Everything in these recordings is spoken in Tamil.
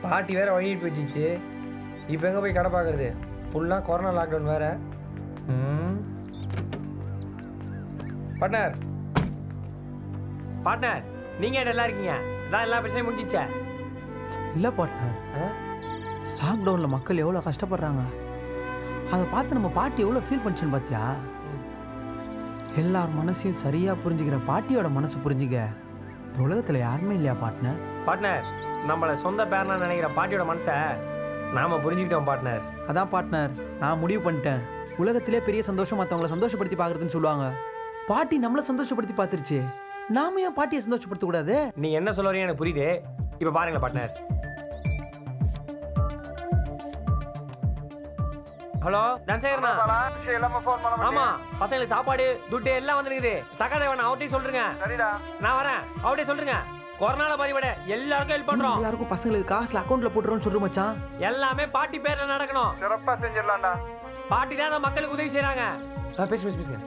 பாட்டி வேற வழிட்டு வச்சிச்சு. இப்போ எங்கே போய் கடை பார்க்குறது? ஃபுல்லாக கொரோனா லாக்டவுன் வேறு. பார்ட்னர் பார்ட்னர், நீங்கள் நல்லா இருக்கீங்க? இதான் எல்லா பிரச்சனையும் முடிஞ்சிச்சே. இல்லை பார்ட்னர், லாக்டவுனில் மக்கள் எவ்வளோ கஷ்டப்படுறாங்க அதை பார்த்து நம்ம பாட்டி எவ்வளோ ஃபீல் பண்ணிச்சுன்னு பார்த்தியா? எல்லார் மனசையும் சரியாக புரிஞ்சுக்கிற பாட்டியோட மனசை புரிஞ்சுக்க இந்த உலகத்தில் யாருமே இல்லையா பார்ட்னர்? பார்ட்னர், நம்மளை சொந்த பேரனா நினைக்கிற பாட்டியோட மனசை நாம் புரிஞ்சுக்கிட்டோம் பார்ட்னர். அதான் பார்ட்னர், நான் முடிவு பண்ணிட்டேன். உலகத்திலே பெரிய சந்தோஷம் மற்றவங்களை சந்தோஷப்படுத்தி பார்க்குறதுன்னு சொல்லுவாங்க. பாட்டி நம்மளை சந்தோஷப்படுத்தி பார்த்துருச்சு, நாம ஏன் பாட்டியை சந்தோஷப்படுத்த கூடாது? நீங்கள் என்ன சொல்ல வரீங்க எனக்கு புரியுது. இப்போ பாருங்களேன் பார்ட்னர். ஹலோ தனசேகரண்ணா. ஆமா, பசங்களுக்கு சாப்பாடு துட்டு எல்லாம் வந்துருக்குது. சகாதேவன் அவர்கிட்டயும் சொல்றேங்க. சரிடா, நான் வரேன். அவர்கிட்டயும் சொல்றேங்க. கொரோனால பாதிப்பட எல்லாருக்கும் ஹெல்ப் பண்றோம். எல்லாருக்கும் பசங்களுக்கு காசுல அக்கௌண்ட்ல போட்டுறோம்னு சொல்றோம் மச்சான். எல்லாமே பாட்டி பேர்ல நடக்கணும். சிறப்பா செஞ்சிடலாம்டா. பாட்டி தான் மக்களுக்கு உதவி செய்யறாங்க. பேசுங்க.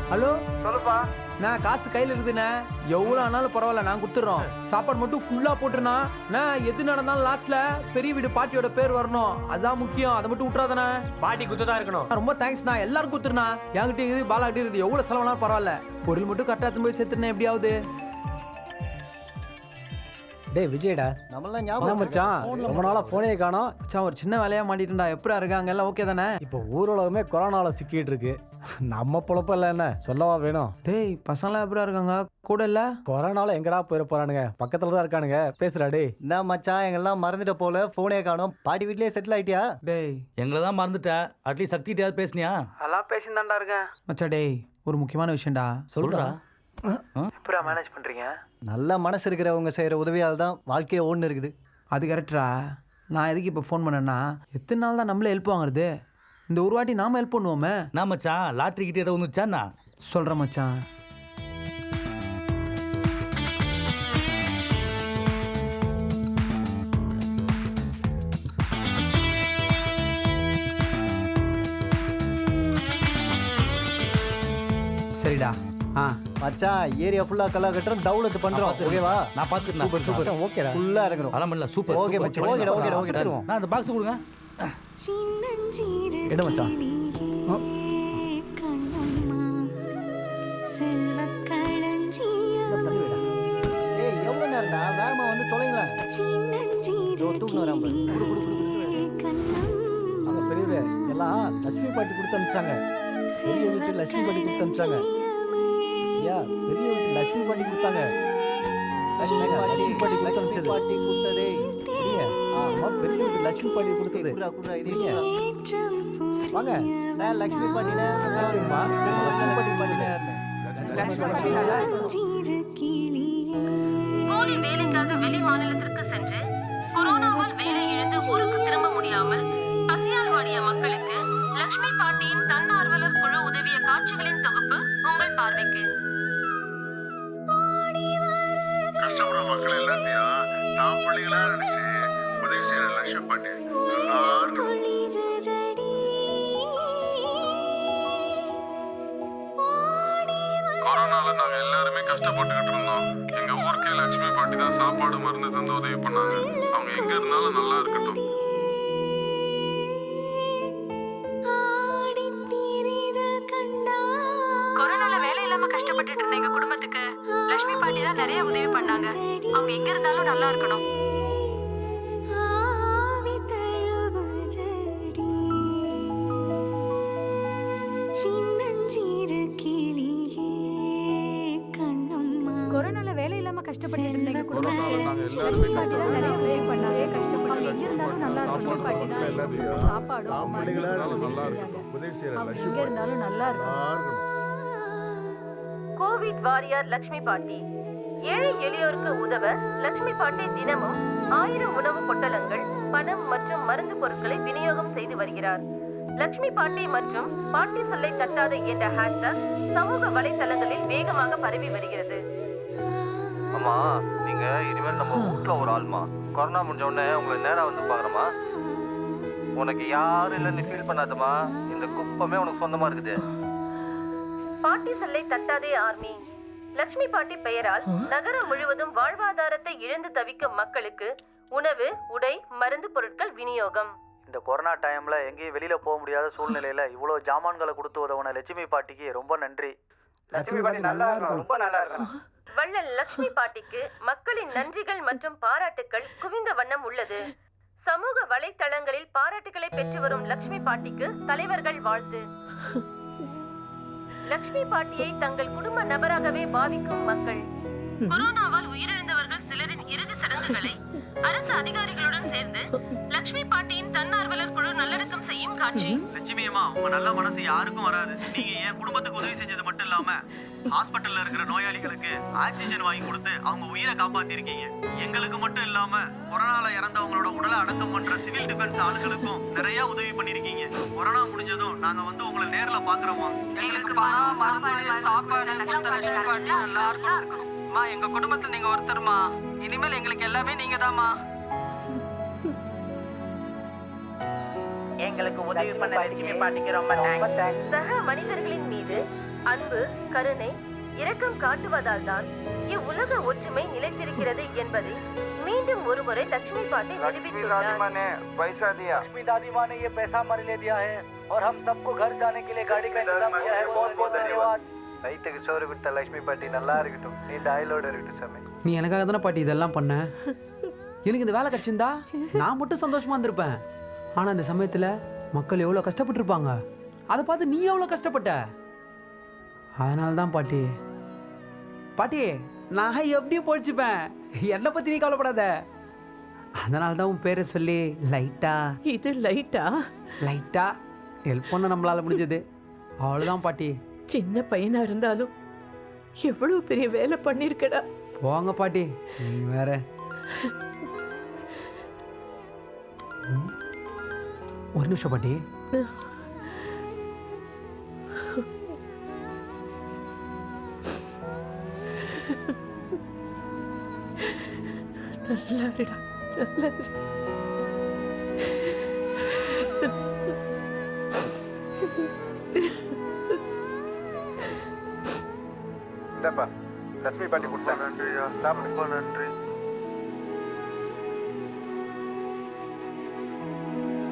ஹலோ, சொல்லுப்பா. நான் காசு கையில் இருக்குதுண்ணே, எவ்வளோ ஆனாலும் பரவாயில்ல, நான் கொடுத்துட்றோம். சாப்பாடு மட்டும் ஃபுல்லாக போட்டுருண்ணா. நான் எது நடந்தாலும் லாஸ்ட்ல பெரிய வீடு பாட்டியோட பேர் வரணும், அதுதான் முக்கியம். அதை மட்டும் விட்டுறாதானே. பாட்டி குத்துதான் இருக்கணும். ரொம்ப தேங்க்ஸ்ண்ணா, எல்லாரும் கொடுத்துருண்ணா. என்கிட்ட இருக்குது, பாலாகிட்டே இருக்குது, எவ்வளோ செலவுனாலும் பரவாயில்ல. பொருள் மட்டும் கரெக்டாக எடுத்துன்னு போய் சேர்த்துருண்ணே எப்படியாவது. டேய் விஜய்டா, நம்மளாம் ஞாபகம் மச்சான், ரொம்ப நாளா போனே காணோம் மச்சான். ஒரு சின்ன வேலையாக மாட்டிட்டேன்டா. எப்படா இருக்காங்க எல்லாம்? ஓகே தானே? இப்போ ஊரலகமே கொரோனால சிக்கிட்டு இருக்கு. நம்ம பொழப்ப இல்லை என்ன சொல்லவா வேணும்? டேய் பசங்களாம் எப்படா இருக்காங்க? கூட இல்லை கொரோனால எங்கடா போயிட போறானுங்க? பக்கத்துல தான் இருக்கானுங்க. பேசுறா டேய். நான் மச்சான், எங்கெல்லாம் மறந்துட்ட போல, போனே காணோம். பாட்டி வீட்லயே செட்டில் ஆயிட்டியா? டேய் எங்களை தான் மறந்துட்ட, அட்லீஸ்ட் சக்திகிட்டயாவது பேசுனியா? அதெல்லாம் பேசியிருந்தாண்டா இருக்கேன் மச்சா. டேய் ஒரு முக்கியமான விஷயம்டா. சொல்றா. எப்படா மேனேஜ் பண்ணுறீங்க? நல்ல மனசு இருக்கிறவங்க செய்கிற உதவியால் தான் வாழ்க்கையே ஓடுன்னு இருக்குது. அது கரெக்டா. நான் எதுக்கு இப்போ ஃபோன் பண்ணேன்னா, எத்தனை நாள் தான் நம்மளே ஹெல்ப் வாங்குறது? இந்த ஒரு வாட்டி நாம ஹெல்ப் பண்ணுவோமே. நான் மச்சான், லாட்ரி கிட்டே ஏதோ வந்துச்சாண்ணா? சொல்கிறேன் மச்சான். சரிடா. மச்சான், ஏரியா ஃபுல்லா கல்லா கட்டுறோம், தவுலத்து பண்றோம். ஓகேவா? நான் பார்த்துக்கிறேன். Super super. ஓகேடா, ஃபுல்லா இறங்குறோம். அதெல்லாம் பண்ணல. சூப்பர். ஓகே மச்சான், ஓகேடா. நான் அந்த பாக்ஸ் கொடுங்க. எடு மச்சான். ஏய், எவ்வளவு நேரம்டா? வேகமா வந்து தொலைங்களேன். தூக்கம் வராம அவங்க பெரியவரே எல்லாம் லட்சுமி பாட்டி கொடுத்து அனுப்பிச்சாங்க. பெரிய வீட்டு லட்சுமி பாட்டி கொடுத்து அனுப்பிச்சாங்க. ஐயா, பெரிய வீட்டு லட்சுமி பாட்டி கொடுத்தாங்க. லட்சுமி பாட்டி கொடுத்து அனுப்பிச்சது. பாட்டி கொடுத்ததே. பெரிய வீட்டு லட்சுமி பாட்டி கொடுத்தது. குடுறா இது. வாங்க. நான் லட்சுமி பாட்டினே. லட்சுமி பாட்டி பாட்டினே. கூலி வேலைக்காக வெளி மாநிலத்திற்கு சென்று கொரோனாவால் வேலை இழந்து ஊருக்கு திரும்ப முடியாமல் பசியால் வாடிய மக்களுக்கு லட்சுமி பாட்டியின் தன்னார்வலர் குழு உதவிய காட்சிகளின் தொகுப்பு உங்கள் பார்வைக்கு. கஷ்டப்படுற மக்கள் எல்லாத்தையும் தான் பிள்ளைகளா நினைச்சு உதவி செய்யற லட்சுமி பாட்டி எல்லாருக்கும் கொரோனால நாங்க எல்லாருமே கஷ்டப்பட்டுக்கிட்டு இருந்தோம். எங்க ஊருக்கே லட்சுமி பாட்டி தான் சாப்பாடு மருந்து தந்து உதவி பண்ணாங்க. அவங்க எங்க இருந்தாலும் நல்லா இருக்கட்டும். கொரோனால வேலை இல்லாம கஷ்டப்பட்டுட்டு இருந்த எங்க குடும்பத்துக்கு லட்சுமி பாட்டி தான் நிறைய உதவி பண்ணாங்க. அவங்க எங்க இருந்தாலும் நல்லா இருக்கணும். கொரோனால வேலை இல்லாம கஷ்டப்பட்டு இருந்த எங்க குடும்பத்துக்கு லட்சுமி பாட்டி தான் நிறைய உதவி பண்ணாங்க. கஷ்டப்பட்டு அவங்க எங்க இருந்தாலும் நல்லா இருக்கும். பாட்டி தான் எங்களுக்கு சாப்பாடும் உதவி செய்யற அவங்க எங்க இருந்தாலும் நல்லா இருக்கும். கோவிட் வாரியர் லட்சுமி பாட்டி. ஏழை எளியோருக்கு உதவ லட்சுமி பாட்டி தினமும் 1000 உணவு பொட்டலங்கள், பணம் மற்றும் மருந்து பொருட்களை விநியோகம் செய்து வருகிறார். லட்சுமி பாட்டி மற்றும் பாட்டி சொல்லை தட்டாது என்ற ஹேஷ்டாக் சமூக வலைத்தளங்களில் வேகமாக பரவி வருகிறது. அம்மா, நீங்க இனிமேல் நம்ம வீட்டுல ஒரு ஆள்மா. கொரோனா முடிஞ்ச உடனே உங்களை நேரா வந்து பாக்குறமா. உனக்கு யாரும் இல்லைன்னு ஃபீல் பண்ணாதமா. இந்த குப்பமே உனக்கு சொந்தமா இருக்குது. பாட்டி சொல்லை தட்டாதே ஆர்மி. லட்சுமி பாட்டி பெயரால் நகரம் முழுவதும் வாழ்வாதாரத்தை இழந்து தவிக்கும் மக்களுக்கு உணவு, உடை, மருந்து பொருட்கள் விநியோகம். இந்த கொரோனா டைம்ல எங்கேயும் வெளியில போக முடியாத சூழ்நிலையில இவ்வளவு ஜாமான்களை கொடுத்து உதவுன லட்சுமி பாட்டிக்கு ரொம்ப நன்றி. லட்சுமி பாட்டி நல்லா இருக்கும், ரொம்ப நல்லா இருக்கும். வள்ளல் லட்சுமி பாட்டிக்கு மக்களின் நன்றிகள் மற்றும் பாராட்டுக்கள் குவிந்த வண்ணம் உள்ளது. சமூக வலைத்தளங்களில் பாராட்டுகளை பெற்று வரும் லட்சுமி பாட்டிக்கு தலைவர்கள் வாழ்த்து. லட்சுமி பாட்டியை தங்கள் குடும்ப நபராகவே பாவிக்கும் மக்கள். கொரோனாவால் உயிரிழந்தவர்கள் சிலரின் இறுதி சடங்குகளை அரசு அதிகாரிகளுடன் சேர்ந்து லட்சுமி பாட்டியின் தன்னார்வலர் குழு நல்லடக்கம் செய்யும் காட்சி. லட்சுமி அம்மா, உங்க நல்ல மனசு யாருக்கும் வராது. நீங்க என் குடும்பத்துக்கு உதவி செஞ்சது மட்டும் இல்லாம ஹாஸ்பிட்டல்ல இருக்கிற நோயாளிகளுக்கு ஆக்சிஜன் வாங்கி கொடுத்து அவங்க உயிரை காப்பாத்தி இருக்கீங்க. எங்களுக்கு மட்டும் இல்லாம கொரோனால இறந்தவங்களோட உடலை அடக்கம் பண்ற சிவில் டிஃபென்ஸ் ஆளுகளுக்கும் நிறைய உதவி பண்ணிருக்கீங்க. கொரோனா முடிஞ்சதும் நாங்க வந்து உங்களை நேர்ல பாக்குறோமா. எங்களுக்கு பணம், மருந்து, சாப்பாடு எல்லாருக்கும் இருக்கணும். எங்க குடும்பத்துல நீங்க ஒருத்தருமா. இனிமேல் எங்களுக்கு எல்லாமே நீங்க தான்மா. எங்களுக்கு உதவி பண்ண லட்சுமி பாட்டிக்கு ரொம்ப தேங்க்ஸ். சக மனிதர்களின் மீது அன்பு, கருணை, இரக்கம் காட்டுவதால் தான் இவ்வுலக ஒற்றுமை நிலைத்திருக்கிறது என்பதை மீண்டும் ஒருமுறை லட்சுமி பாட்டி நிரூபித்துள்ளார். लक्ष्मी दादी माँ ने ये पैसा हमारे लिए दिया है और हम सबको घर जाने के लिए गाड़ी का इंतजाम किया है. बहुत बहुत धन्यवाद. வயிற்றுக்கு சோறு கொடுத்த லட்சுமி பாட்டி நல்லா இருக்கட்டும், நீ டாயிலோட இருக்கட்டும் சாமி. நீ எனக்காக தானே பாட்டி இதெல்லாம் பண்ண. எனக்கு இந்த வேலை கிடைச்சிருந்தா நான் மட்டும் சந்தோஷமா இருந்திருப்பேன். ஆனா இந்த சமயத்துல மக்கள் எவ்வளவு கஷ்டப்பட்டிருப்பாங்க, அதை பார்த்து நீ எவ்வளவு கஷ்டப்பட்ட. அதனால தான் பாட்டி பாட்டி நான் எப்படியும் பொழிச்சுப்பேன். என்னை பத்தி நீ கவலைப்படாத. அதனால தான் உன் பேரை சொல்லி லைட்டா இது லைட்டா லைட்டா ஹெல்ப் பண்ண நம்மளால முடிஞ்சது. அவ்வளவுதான் பாட்டி. சின்ன பையனா இருந்தாலும் எவ்வளவு பெரிய வேலை பண்ணிருக்கடா. போங்க பாட்டி, நீ வேற. ஒரு நிமிஷம் பாட்டி. நல்லா இருடா, நல்லா இரு. இந்தப்பா லட்சுமி பாட்டி கொடுத்தா. நன்றியா, சாப்பிடு. நன்றி.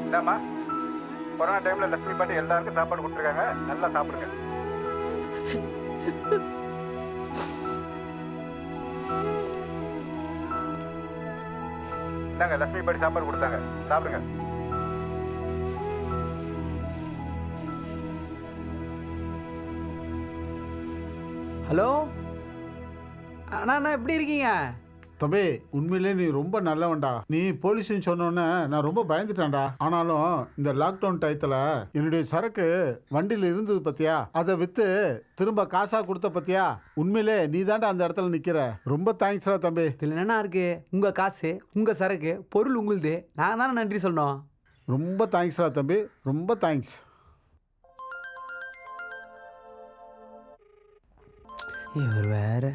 இந்தாம்மா, கொரோனா டைம்ல லட்சுமி பாட்டி எல்லாருக்கும் சாப்பாடு கொடுத்துருக்காங்க, நல்லா சாப்பிடுங்க. இந்தாங்க லட்சுமி பாட்டி சாப்பாடு கொடுத்தாங்க, சாப்பிடுங்க. ஹலோ அண்ணா, அண்ணா எப்படி இருக்கீங்க? தம்பி, உண்மையிலே நீ ரொம்ப நல்லவன்டா. நீ போலீஸ்ன்னு சொன்னோன்னே நான் ரொம்ப பயந்துட்டேன்டா. ஆனாலும் இந்த லாக்டவுன் டயத்தில் என்னுடைய சரக்கு வண்டியில் இருந்தது பத்தியா, அதை விற்று திரும்ப காசா கொடுத்த பத்தியா. உண்மையிலே நீ தாண்டா அந்த இடத்துல நிற்கிற. ரொம்ப தேங்க்ஸ்டா தம்பி. இதில் என்னண்ணா இருக்கு? உங்கள் காசு, உங்கள் சரக்கு, பொருள் உங்களுது. நான் தானே நன்றி சொல்லணும். ரொம்ப தேங்க்ஸ்டா தம்பி, ரொம்ப தேங்க்ஸ். இவர் வேற.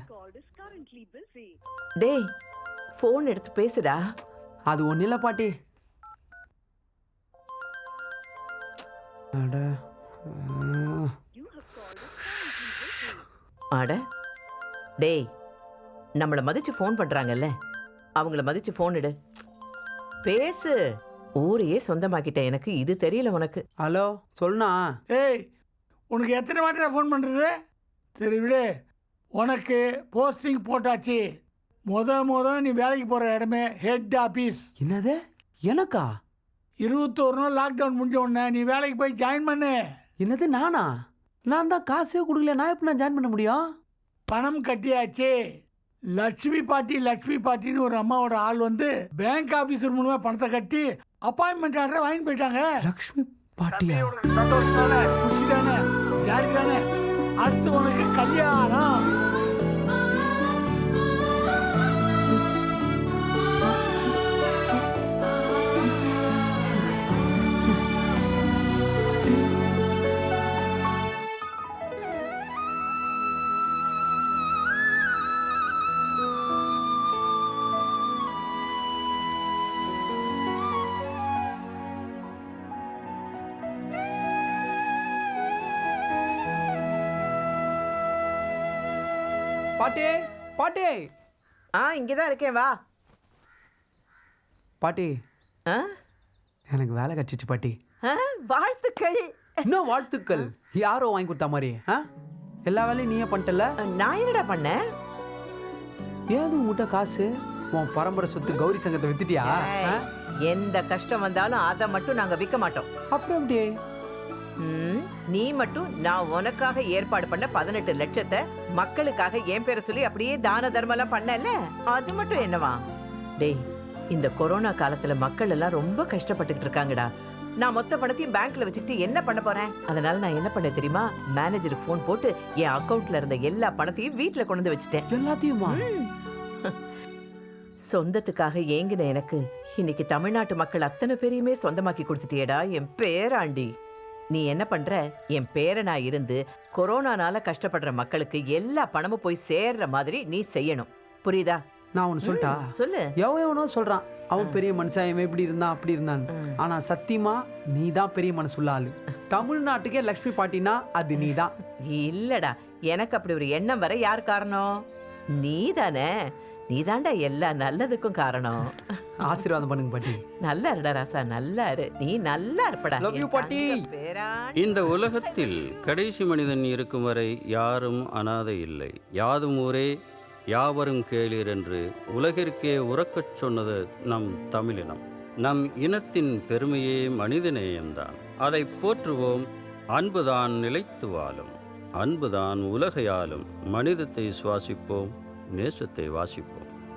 டேய், போன் எடுத்து பேசுடா. அது ஒன்றும் இல்லை பாட்டி. அட அட டேய், நம்மளை மதிச்சு ஃபோன் பண்றாங்கல்ல, அவங்கள மதிச்சு ஃபோன் எடு, பேசு. ஊரையே சொந்தமாக்கிட்ட எனக்கு இது தெரியல உனக்கு. ஹலோ சொல்லுண்ணா. ஏய், உனக்கு எத்தனை வாட்டி ஃபோன் பண்ணுறது? சரி விடு, உனக்கு போஸ்டிங் போட்டாச்சு. முத நீ வேலைக்கு போகிற இடமே ஹெட் ஆஃபீஸ். என்னது? எனக்கா? 21 நாள் லாக்டவுன் முடிஞ்ச உடனே நீ வேலைக்கு போய் ஜாயின் பண்ணு. என்னது நானா? நான் தான் காசே கொடுக்கல, நான் எப்படி நான் ஜாயின் பண்ண முடியும்? பணம் கட்டியாச்சு. லட்சுமி பாட்டின்னு ஒரு அம்மாவோட ஆள் வந்து பேங்க் ஆஃபீஸர் மூலமாக பணத்தை கட்டி அப்பாயின்மெண்ட் ஆர்டரை வாங்கி போயிட்டாங்க. லட்சுமி பாட்டியா? சந்தோஷம் தானே, குஷி தானே, ஜாலி தானே. அடுத்து உனக்கு கல்யாணம். பாட்டி பாட்டி. இங்கதான் இருக்கேன், வா. பாட்டி ஆ? எனக்கு வேலை கிடைச்சிச்சு பாட்டி. ஆ, வாழ்த்துக்கள். இன்னும் வாழ்த்துக்கள். யாரோ வாங்கி கொடுத்தா மாதிரி எல்லா வேலையும் நீயே பண்ணிட்டல. நான் என்னடா பண்ணேன்? ஏது உங்ககிட்ட காசு? உன் பரம்பரை சொத்து கௌரி சங்கத்தை வித்துட்டியா? ஏய், எந்த கஷ்டம் வந்தாலும் அதை மட்டும் நாங்க விற்க மாட்டோம். அப்புறம் அப்படியே நீ மட்டும் நான் உனக்காக ஏற்பாடு பண்ண 18 லட்சத்தை மக்களுக்காக என் பேரை சொல்லி அப்படியே தான தர்மம்லாம் பண்ணல, அது மட்டும் என்னவா? டேய், இந்த கொரோனா காலத்துல மக்கள் எல்லாம் ரொம்ப கஷ்டப்பட்டுக்கிட்டு இருக்காங்கடா. நான் மொத்த பணத்தையும் பேங்க்ல வச்சுக்கிட்டு என்ன பண்ண போறேன்? அதனால நான் என்ன பண்ண தெரியுமா? மேனேஜருக்கு ஃபோன் போட்டு என் அக்கவுண்ட்ல இருந்த எல்லா பணத்தையும் வீட்டுல கொண்டு வந்து வச்சுட்டேன். எல்லாத்தையுமா? சொந்தத்துக்காக ஏங்கின எனக்கு இன்னைக்கு தமிழ்நாட்டு மக்கள் அத்தனை பேரையுமே சொந்தமாக்கி கொடுத்துட்டியேடா என் பேராண்டி. நீ என்ன பண்ற? என் பேரனா இருந்து கொரோனானால கஷ்டப்படுற மக்களுக்கு எல்லா பணமும் போய் சேர்ற மாதிரி நீ செய்யணும். புரியுதா? நான் ஒன்னு சொல்லிட்டா? சொல்லு. எவனோ சொல்றான் அவன் பெரிய மனுஷன், இவன் இப்படி இருந்தான் அப்படி இருந்தான். ஆனா சத்தியமா நீ தான் பெரிய மனசுள்ள ஆளு. தமிழ்நாட்டுக்கே லக்ஷ்மி பாட்டினா அது நீ தான். இல்லடா, எனக்கு அப்படி ஒரு எண்ணம் வர யார் காரணம்? நீ தானே. நீ தாண்டா எல்லா நல்லதுக்கும் காரணம். ஆசீர்வாதம் பண்ணுங்க பாட்டி. நல்லா இருடா ராசா, நல்லா இரு. நீ நல்லா இருப்படா. Love you, பாட்டி. இந்த உலகத்தில் கடைசி மனிதன் இருக்கும் வரை யாரும் அனாதை இல்லை. யாதும் ஊரே யாவரும் கேளீர் என்று உலகிற்கே உறக்கச் சொன்னது நம் தமிழினம். நம் இனத்தின் பெருமையே மனிதநேயம்தான். அதை போற்றுவோம். அன்புதான் நிலைத்து வாழும். அன்புதான் உலகையாலும். மனிதத்தை சுவாசிப்போம், நேசத்தை வாசிப்போம்.